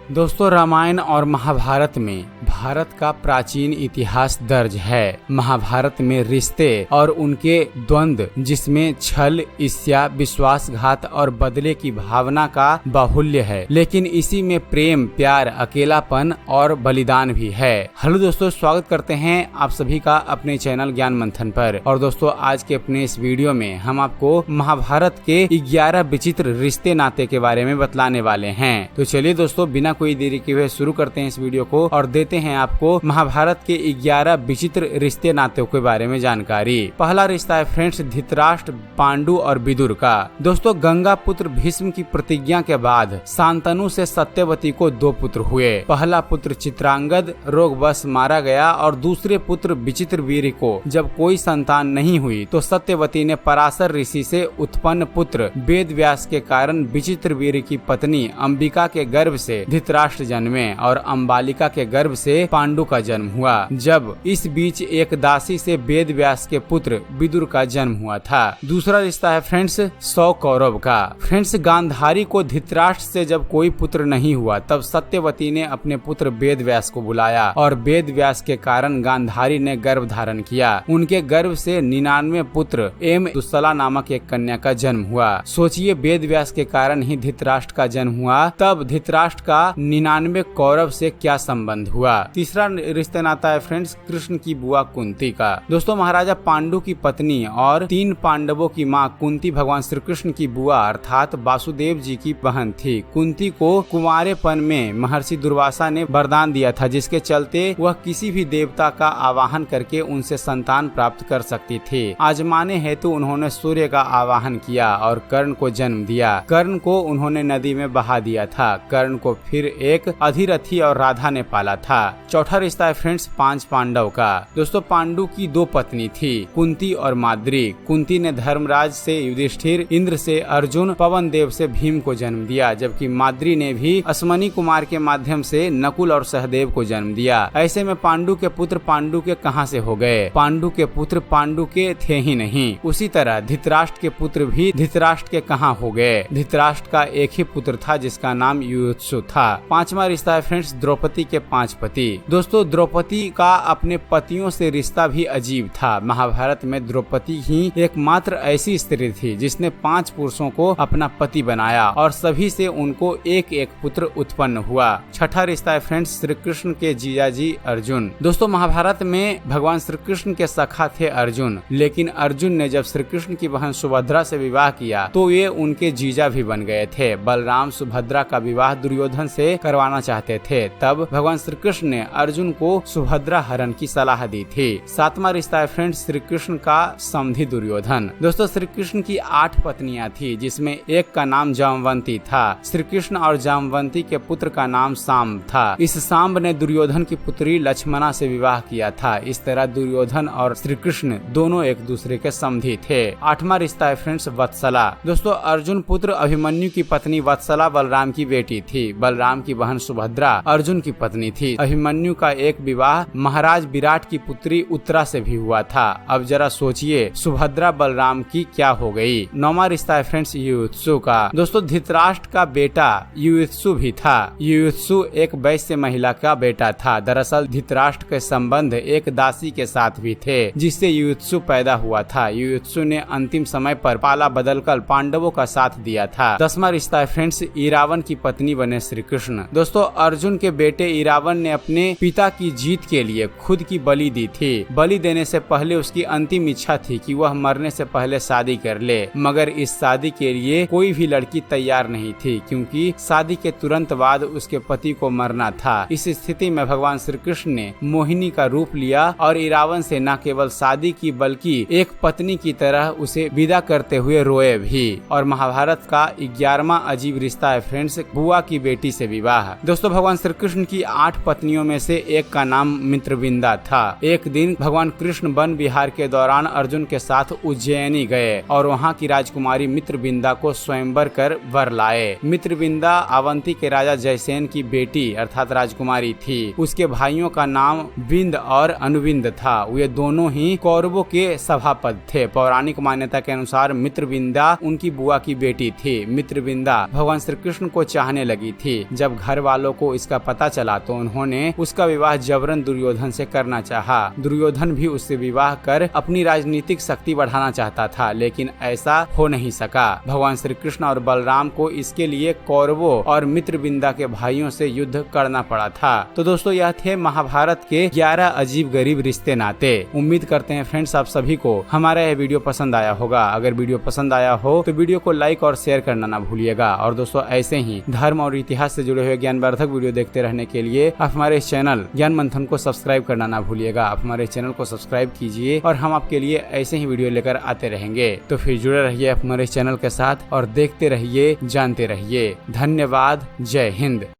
दोस्तों, रामायण और महाभारत में भारत का प्राचीन इतिहास दर्ज है। महाभारत में रिश्ते और उनके द्वंद्व, जिसमें छल, ईर्ष्या, विश्वासघात और बदले की भावना का बाहुल्य है, लेकिन इसी में प्रेम, प्यार, अकेलापन और बलिदान भी है। हेलो दोस्तों, स्वागत करते हैं आप सभी का अपने चैनल ज्ञान मंथन पर। और दोस्तों, आज के अपने इस वीडियो में हम आपको महाभारत के 11 विचित्र रिश्ते नाते के बारे में बतलाने वाले हैं। तो चलिए दोस्तों, बिना कोई देरी किए हुए शुरू करते हैं इस वीडियो को और देते हैं आपको महाभारत के 11 विचित्र रिश्ते नातों के बारे में जानकारी। पहला रिश्ता है फ्रेंड्स धृतराष्ट्र, पांडु और विदुर का। दोस्तों, गंगा पुत्र भीष्म की प्रतिज्ञा के बाद शांतनु से सत्यवती को 2 पुत्र हुए। पहला पुत्र चित्रांगद रोगवश मारा गया और दूसरे पुत्र विचित्रवीर्य को जब कोई संतान नहीं हुई तो सत्यवती ने पराशर ऋषि से उत्पन्न पुत्र वेदव्यास के कारण विचित्रवीर्य की पत्नी अंबिका के गर्भ से धृतराष्ट्र जन्मे और अंबालिका के गर्भ से पांडु का जन्म हुआ। जब इस बीच एक दासी से वेदव्यास के पुत्र विदुर का जन्म हुआ था। दूसरा रिश्ता है फ्रेंड्स 100 कौरव का। फ्रेंड्स, गांधारी को धृतराष्ट्र से जब कोई पुत्र नहीं हुआ तब सत्यवती ने अपने पुत्र वेदव्यास को बुलाया और वेदव्यास के कारण गांधारी ने गर्भ धारण किया। उनके गर्भ से 99 पुत्र एवं दुस्सला नामक एक कन्या का जन्म हुआ। सोचिए, वेदव्यास के कारण ही धृतराष्ट्र का जन्म हुआ, तब धृतराष्ट्र का 99 कौरव से क्या संबंध हुआ। तीसरा रिश्ता नाता है फ्रेंड्स कृष्ण की बुआ कुंती का। दोस्तों, महाराजा पांडु की पत्नी और 3 पांडवों की मां कुंती भगवान श्री कृष्ण की बुआ अर्थात वासुदेव जी की बहन थी। कुंती को कुंवारेपन में महर्षि दुर्वासा ने वरदान दिया था, जिसके चलते वह किसी भी देवता का आवाहन करके उनसे संतान प्राप्त कर सकती थी। आजमाने हेतु उन्होंने सूर्य का आवाहन किया और कर्ण को जन्म दिया। कर्ण को उन्होंने नदी में बहा दिया था। कर्ण को फिर एक अधिरथी और राधा ने पाला था। चौथा रिश्ता है फ्रेंड्स 5 पांडव का। दोस्तों, पांडु की 2 पत्नी थी, कुंती और माद्री। कुंती ने धर्मराज से युधिष्ठिर, इंद्र से अर्जुन, पवन देव से भीम को जन्म दिया, जबकि माद्री ने भी अश्वनी कुमार के माध्यम से नकुल और सहदेव को जन्म दिया। ऐसे में पांडु के पुत्र पांडु के कहां से हो गए? पांडु के पुत्र पांडु के थे ही नहीं। उसी तरह धृतराष्ट्र के पुत्र भी धृतराष्ट्र के कहां हो गए? धृतराष्ट्र का एक ही पुत्र था जिसका नाम युयुत्सु था। पांचवा रिश्ता है फ्रेंड्स द्रौपदी के 5 पति। दोस्तों, द्रौपदी का अपने पतियों से रिश्ता भी अजीब था। महाभारत में द्रौपदी ही एकमात्र ऐसी स्त्री थी जिसने 5 पुरुषों को अपना पति बनाया और सभी से उनको एक एक पुत्र उत्पन्न हुआ। छठा रिश्ता है फ्रेंड्स श्री कृष्ण के जीजाजी अर्जुन। दोस्तों, महाभारत में भगवान श्री कृष्ण के सखा थे अर्जुन, लेकिन अर्जुन ने जब श्री कृष्ण की बहन सुभद्रा से विवाह किया तो ये उनके जीजा भी बन गए थे। बलराम सुभद्रा का विवाह दुर्योधन से करवाना चाहते थे, तब भगवान श्री कृष्ण ने अर्जुन को सुभद्रा हरण की सलाह दी थी। 7वां रिश्ता है फ्रेंड्स श्री कृष्ण का समधी दुर्योधन। दोस्तों, श्री कृष्ण की 8 पत्नियां थी, जिसमें एक का नाम जामवंती था। श्री कृष्ण और जामवंती के पुत्र का नाम सांब था। इस सांब ने दुर्योधन की पुत्री लक्ष्मणा से विवाह किया था। इस तरह दुर्योधन और श्री कृष्ण दोनों एक दूसरे के समधी थे। 8वां रिश्ता है फ्रेंड्स वत्सला। दोस्तों, अर्जुन पुत्र अभिमन्यु की पत्नी वत्सला बलराम की बेटी थी। बलराम की बहन सुभद्रा अर्जुन की पत्नी थी। अभिमन्यु का एक विवाह महाराज विराट की पुत्री उत्तरा से भी हुआ था। अब जरा सोचिए, सुभद्रा बलराम की क्या हो गई। 9वां रिश्ता है फ्रेंड्स युयुत्सु का। दोस्तों, धृतराष्ट्र का बेटा युयुत्सु भी था। युयुत्सु एक वैश्य महिला का बेटा था। दरअसल धृतराष्ट्र के संबंध एक दासी के साथ भी थे, जिससे युयुत्सु पैदा हुआ था। युयुत्सु ने अंतिम समय पर पाला बदलकर पांडवों का साथ दिया था। 10वां रिश्ता है फ्रेंड्स इरावन की पत्नी बने श्री कृष्ण। दोस्तों, अर्जुन के बेटे इरावन ने अपने पिता की जीत के लिए खुद की बलि दी थी। बलि देने से पहले उसकी अंतिम इच्छा थी कि वह मरने से पहले शादी कर ले, मगर इस शादी के लिए कोई भी लड़की तैयार नहीं थी, क्योंकि शादी के तुरंत बाद उसके पति को मरना था। इस स्थिति में भगवान श्री कृष्ण ने मोहिनी का रूप लिया और इरावन से न केवल शादी की बल्कि एक पत्नी की तरह उसे विदा करते हुए रोए भी। और महाभारत का 11वां अजीब रिश्ता है फ्रेंड्स बुआ की बेटी से विवाह। दोस्तों, भगवान श्री कृष्ण की 8 पत्नियों में से एक का नाम मित्रविंदा था। एक दिन भगवान कृष्ण वन विहार के दौरान अर्जुन के साथ उज्जैनी गए और वहाँ की राजकुमारी मित्रविंदा को स्वयंवर कर वर लाए। मित्रविंदा अवंती के राजा जयसेन की बेटी अर्थात राजकुमारी थी। उसके भाइयों का नाम विंद और अनुविंद था। वे दोनों ही कौरवों के सभापति थे। पौराणिक मान्यता के अनुसार मित्रविंदा उनकी बुआ की बेटी थी। मित्रविंदा भगवान श्री कृष्ण को चाहने लगी थी। जब घर वालों को इसका पता चला तो उन्होंने उसका विवाह जबरन दुर्योधन से करना चाहा। दुर्योधन भी उससे विवाह कर अपनी राजनीतिक शक्ति बढ़ाना चाहता था, लेकिन ऐसा हो नहीं सका। भगवान श्री कृष्ण और बलराम को इसके लिए कौरवों और मित्रविंदा के भाइयों से युद्ध करना पड़ा था। तो दोस्तों यह थे महाभारत के 11 अजीब गरीब रिश्ते नाते। उम्मीद करते हैं फ्रेंड्स आप सभी को हमारा यह वीडियो पसंद आया होगा। अगर वीडियो पसंद आया हो तो वीडियो को लाइक और शेयर करना ना भूलिएगा। और दोस्तों ऐसे ही धर्म और इतिहास से जुड़े हुए ज्ञानवर्धक वीडियो देखते रहने के लिए आप हमारे चैनल ज्ञान मंथन को सब्सक्राइब करना ना भूलिएगा। आप हमारे चैनल को सब्सक्राइब कीजिए और हम आपके लिए ऐसे ही वीडियो लेकर आते रहेंगे। तो फिर जुड़े रहिए हमारे चैनल के साथ और देखते रहिए, जानते रहिए। धन्यवाद। जय हिंद।